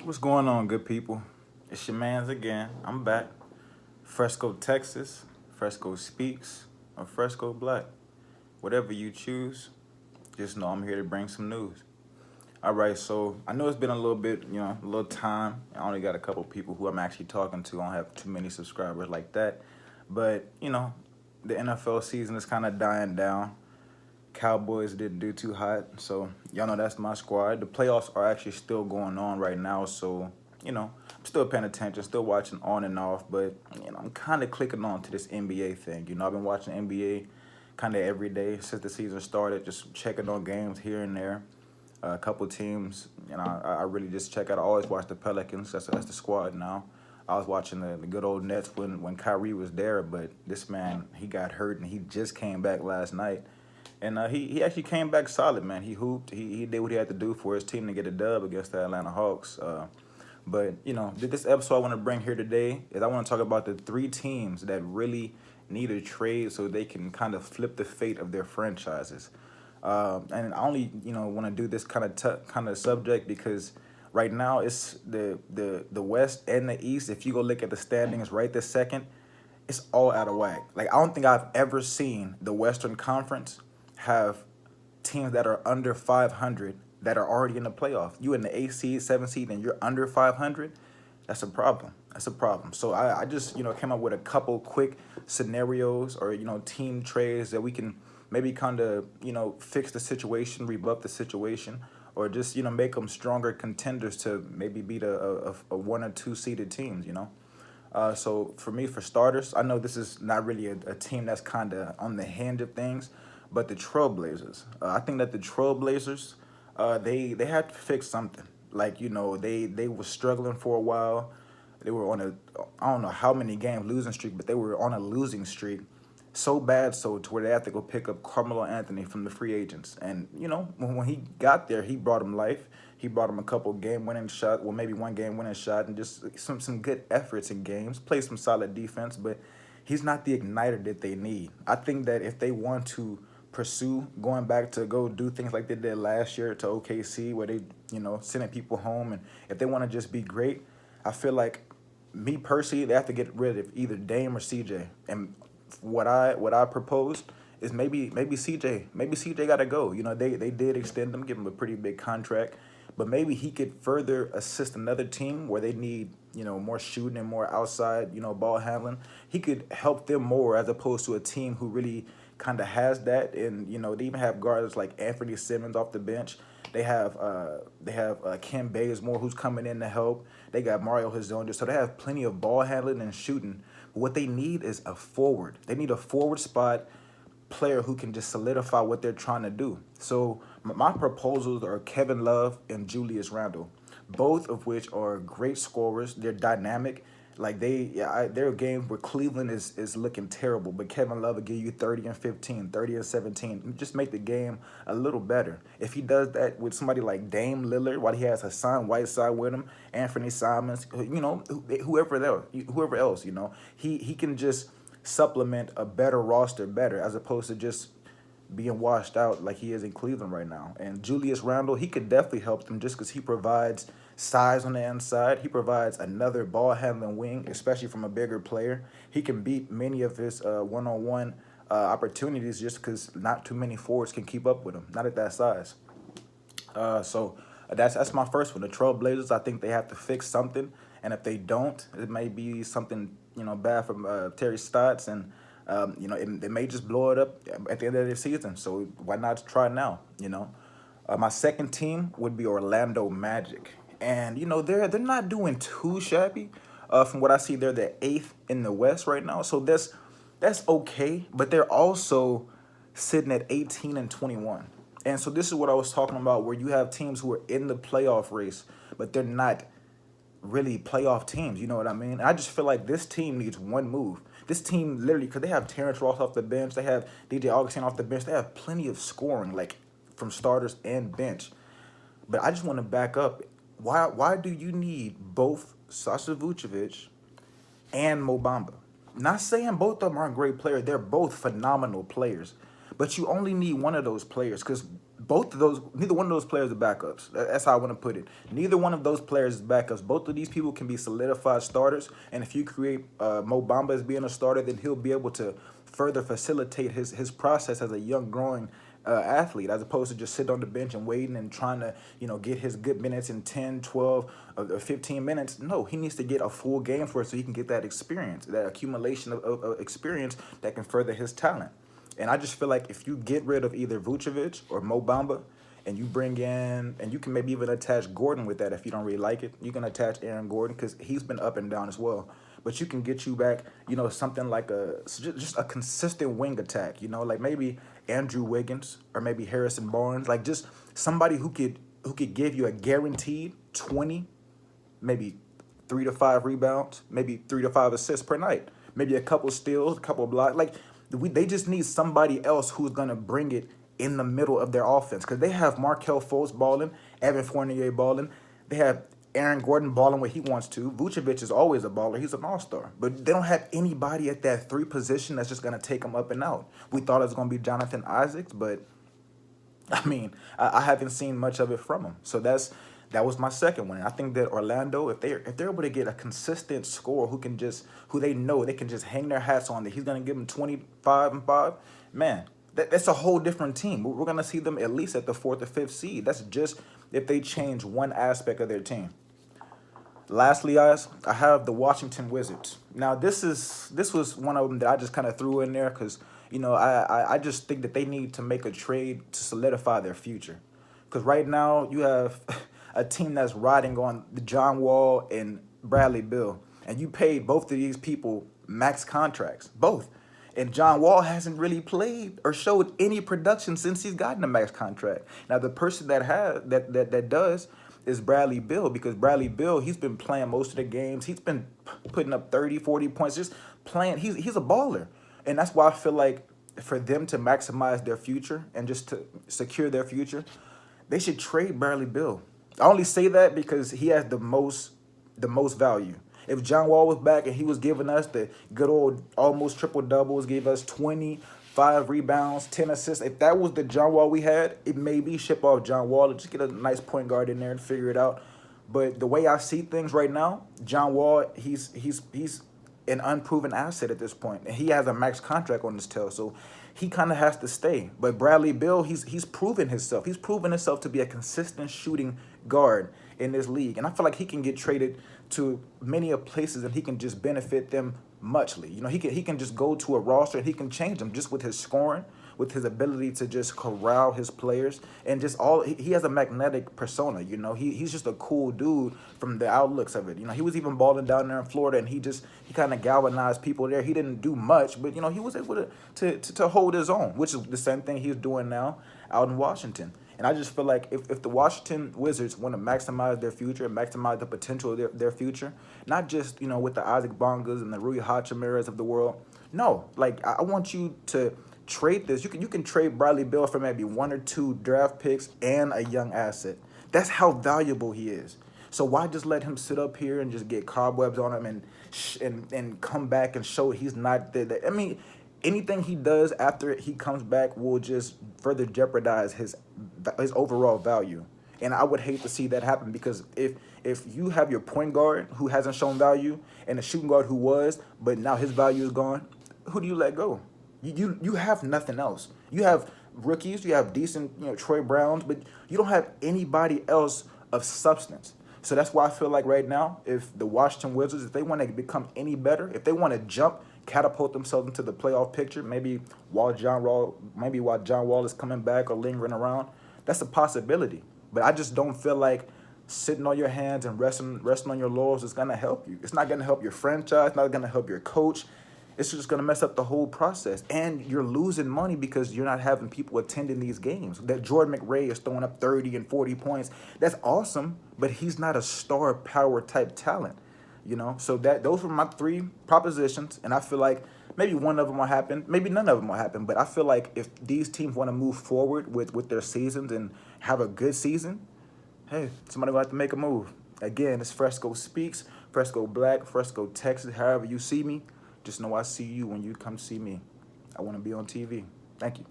What's going on, good people? It's your man's again. I'm back. Fresco, Texas. Fresco speaks. Or Fresco Black. Whatever you choose, just know I'm here to bring some news. All right, so I know it's been a little bit, a little time. I only got a couple people who I'm actually talking to. I don't have too many subscribers like that. But, the NFL season is kind of dying down. Cowboys didn't do too hot, so y'all know that's my squad. The playoffs are actually still going on right now, so I'm still paying attention, still watching on and off, but I'm kind of clicking on to this NBA thing. I've been watching NBA kind of every day since the season started, just checking on games here and there. A couple teams, I really just check out. I always watch the Pelicans. That's the squad now. I was watching the good old Nets when Kyrie was there, but this man, he got hurt and he just came back last night. And he actually came back solid, man. He hooped. He did what he had to do for his team to get a dub against the Atlanta Hawks. But, this episode I want to bring here today is I want to talk about the three teams that really need a trade so they can kind of flip the fate of their franchises. And I only, want to do this kind of subject because right now it's the West and the East. If you go look at the standings right this second, it's all out of whack. Like, I don't think I've ever seen the Western Conference have teams that are under 500 that are already in the playoff. You in the 8th seed, 7th seed, and you're under 500. That's a problem. That's a problem. So I just came up with a couple quick scenarios or team trades that we can maybe kind of fix the situation, rebuff the situation, or just make them stronger contenders to maybe beat a 1 or 2 seeded teams. So for me, for starters, I know this is not really a team that's kind of on the hand of things, but the Trailblazers. I think that the Trailblazers, they had to fix something. Like they were struggling for a while. They were on a I don't know how many game losing streak, but they were on a losing streak. So bad so to where they had to go pick up Carmelo Anthony from the free agents. And, when he got there, he brought him life. He brought him a couple game-winning shot, well, maybe one game-winning shot, and just some good efforts in games. Played some solid defense, but he's not the igniter that they need. I think that if they want to pursue going back to go do things like they did last year to OKC, where they, sending people home, and if they want to just be great, I feel like, me personally, they have to get rid of either Dame or CJ. And what I proposed is maybe CJ got to go. They did extend him, give him a pretty big contract, but maybe he could further assist another team where they need more shooting and more outside ball handling. He could help them more as opposed to a team who really kind of has that. And they even have guards like Anthony Simmons off the bench. They have Kim Bazemore who's coming in to help. They got Mario Hezonja, so they have plenty of ball handling and shooting. But what they need is a forward. They need a forward spot player who can just solidify what they're trying to do. So my proposals are Kevin Love and Julius Randle, both of which are great scorers. They're dynamic. Like their game where Cleveland is looking terrible, but Kevin Love will give you 30 and 15, 30 and 17. Just make the game a little better. If he does that with somebody like Dame Lillard, while he has Hassan Whiteside with him, Anthony Simons, whoever else, he can just supplement a better roster better as opposed to just being washed out like he is in Cleveland right now. And Julius Randle, he could definitely help them just because he provides size on the inside. He provides another ball handling wing, especially from a bigger player. He can beat many of his one-on-one opportunities just because not too many forwards can keep up with him, not at that size. So that's my first one. The Trailblazers, I think they have to fix something, and if they don't, it may be something bad from Terry Stotts, and it may just blow it up at the end of the season. So why not try now? My second team would be Orlando Magic, and they're not doing too shabby. From what I see, they're the 8th in the West right now, so that's okay. But they're also sitting at 18 and 21. And so this is what I was talking about, where you have teams who are in the playoff race, but they're not really playoff teams. You know what I mean? I just feel like this team needs one move. This team literally, because they have Terrence Ross off the bench, they have DJ Augustine off the bench, they have plenty of scoring, like from starters and bench. But I just want to back up. Why do you need both Sasha Vucevic and Mo Bamba? Not saying both of them aren't great players. They're both phenomenal players. But you only need one of those players because both of those, neither one of those players are backups. That's how I want to put it. Neither one of those players is backups. Both of these people can be solidified starters. And if you create Mo Bamba as being a starter, then he'll be able to further facilitate his process as a young, growing athlete, as opposed to just sit on the bench and waiting and trying to, get his good minutes in 10, 12, or 15 minutes. No, he needs to get a full game for it so he can get that experience, that accumulation of experience that can further his talent. And I just feel like if you get rid of either Vucevic or Mo Bamba, and you bring in, and you can maybe even attach Gordon with that if you don't really like it. You can attach Aaron Gordon because he's been up and down as well. But you can get you back, something like just a consistent wing attack. Like maybe Andrew Wiggins or maybe Harrison Barnes, like just somebody who could give you a guaranteed 20, maybe 3 to 5 rebounds, maybe 3 to 5 assists per night, maybe a couple steals, a couple blocks. Like they just need somebody else who's gonna bring it in the middle of their offense, because they have Markelle Fultz balling, Evan Fournier balling, they have Aaron Gordon balling where he wants to. Vucevic is always a baller. He's an all-star. But they don't have anybody at that 3 position that's just going to take them up and out. We thought it was going to be Jonathan Isaacs, but, I haven't seen much of it from him. So that was my second one. And I think that Orlando, if they're able to get a consistent scorer who they know they can just hang their hats on, that he's going to give them 25 and 5, man, that's a whole different team. We're going to see them at least at the 4th or 5th seed. That's just if they change one aspect of their team. Lastly, guys, I have the Washington Wizards. Now, this was one of them that I just kind of threw in there because, I just think that they need to make a trade to solidify their future. Because right now, you have a team that's riding on the John Wall and Bradley Beal. And you paid both of these people max contracts, both. And John Wall hasn't really played or showed any production since he's gotten a max contract. Now, the person that does is Bradley Beal, because Bradley Beal, he's been playing most of the games. He's been putting up 30, 40 points, just playing. He's a baller. And that's why I feel like for them to maximize their future and just to secure their future, they should trade Bradley Beal. I only say that because he has the most value. If John Wall was back and he was giving us the good old almost triple doubles, gave us 25 rebounds, 10 assists, if that was the John Wall we had, it may be ship off John Wall and just get a nice point guard in there and figure it out. But the way I see things right now, John Wall, he's an unproven asset at this point, and he has a max contract on his tail, so he kind of has to stay. But Bradley Beal, he's proven himself. He's proven himself to be a consistent shooting guard in this league, and I feel like he can get traded to many of places, and he can just benefit them muchly. He can just go to a roster and he can change them just with his scoring, with his ability to just corral his players, and just he has a magnetic persona. He's just a cool dude from the outlooks of it. He was even balling down there in Florida, and he kind of galvanized people there. He didn't do much, but he was able to hold his own, which is the same thing he's doing now out in Washington. And I just feel like if the Washington Wizards want to maximize their future, maximize the potential of their future, not just, with the Isaac Bongas and the Rui Hachimiras of the world. No, like I want you to trade this. You can trade Bradley Beal for maybe 1 or 2 draft picks and a young asset. That's how valuable he is. So why just let him sit up here and just get cobwebs on him and come back and show he's not there? Anything he does after he comes back will just further jeopardize his overall value. And I would hate to see that happen, because if you have your point guard who hasn't shown value and a shooting guard who was, but now his value is gone, who do you let go? You have nothing else. You have rookies, you have decent, Troy Browns, but you don't have anybody else of substance. So that's why I feel like right now, if the Washington Wizards, if they want to become any better, if they want to catapult themselves into the playoff picture, maybe while John Wall is coming back or lingering around, that's a possibility. But I just don't feel like sitting on your hands and resting on your laurels is going to help you. It's not going to help your franchise. It's not going to help your coach. It's just going to mess up the whole process. And you're losing money because you're not having people attending these games. That Jordan McRae is throwing up 30 and 40 points. That's awesome, but he's not a star power type talent. So those were my 3 propositions, and I feel like maybe one of them will happen, maybe none of them will happen, but I feel like if these teams want to move forward with their seasons and have a good season, hey, somebody will have to make a move. Again, it's Fresco Speaks, Fresco Black, Fresco Texas, however you see me. Just know I see you when you come see me. I want to be on TV. Thank you.